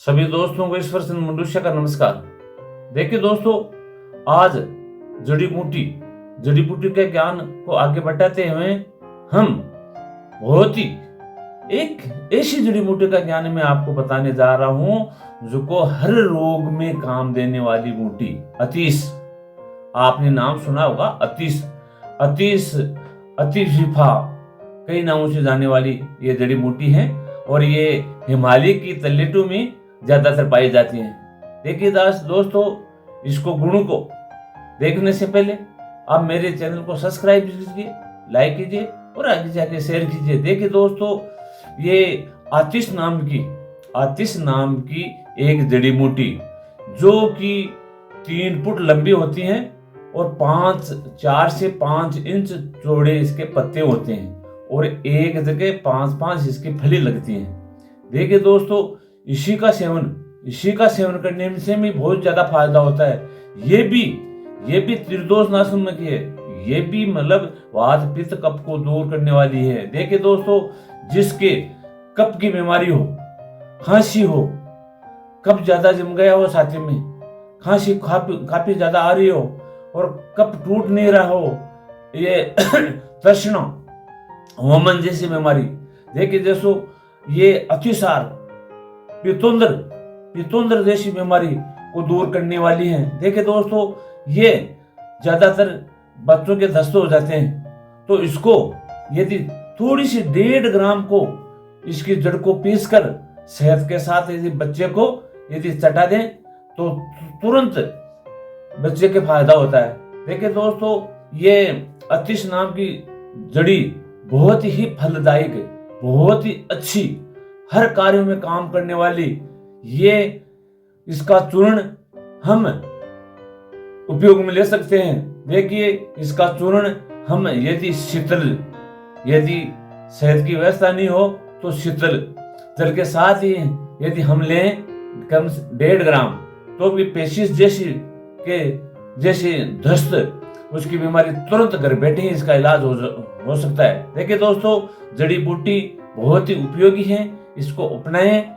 सभी दोस्तों को ईश्वर सिंह मनुष्य का नमस्कार। देखिए दोस्तों, आज जड़ी बूटी के ज्ञान को आगे बढ़ाते हुए हम बहुत ही एक ऐसी जड़ी बूटी का ज्ञान मैं आपको बताने जा रहा हूं जो को हर रोग में काम देने वाली बूटी अतीश। आपने नाम सुना होगा अतीश, अतिशिफा कई नामों से जाने वाली ये जड़ी बूटी है और ये हिमालय की तलहटों में ज्यादातर पाई जाती हैं। देखिए दोस्तों, इसको गुणों को देखने से पहले आप मेरे चैनल को सब्सक्राइब कीजिए, लाइक कीजिए और आगे जाके शेयर कीजिए। देखिए दोस्तों, ये आतिश नाम की एक जड़ी बूटी जो कि 3 फुट लंबी होती हैं और 4 से 5 इंच चौड़े इसके पत्ते होते हैं और एक जगह 5-5 इसकी फली लगती हैं। देखिए दोस्तों, इसी का सेवन करने से भी बहुत ज्यादा फायदा होता है। ये भी त्रिदोष नाशन में की है। ये भी मतलब वात पित्त कफ को दूर करने वाली है। देखिए दोस्तों, जिसके कफ की बीमारी हो, खांसी हो, कफ ज्यादा जम गया हो, छाती में खांसी काफी ज्यादा आ रही हो और कफ टूट नहीं रहा हो, ये तृष्णा, वमन जैसी बीमारी, देखिए जैसो ये अतिसार, पितोंदर जैसी बीमारी को दूर करने वाली है। देखिए दोस्तों, ये ज्यादातर बच्चों के दस्त हो जाते हैं, तो इसको यदि थोड़ी सी 1.5 ग्राम को इसकी जड़ को पीसकर शहद के साथ यदि बच्चे को यदि चटा दें तो तुरंत बच्चे के फायदा होता है। देखिए दोस्तों, ये अतिश नाम की जड़ी बहुत ही फलदायक, बहुत ही अच्छी, हर कार्य में काम करने वाली, ये इसका चूर्ण हम उपयोग में ले सकते हैं। देखिए, इसका चूर्ण हम यदि शहद की व्यवस्था नहीं हो तो शीतल जल के साथ ही यदि हम लें कम 1.5 ग्राम, तो भी पेशिश जैसे दस्त, उसकी बीमारी तुरंत घर बैठे ही इसका इलाज हो सकता है। देखिए दोस्तों, जड़ी बूटी बहुत ही उपयोगी है, इसको अपनाएं।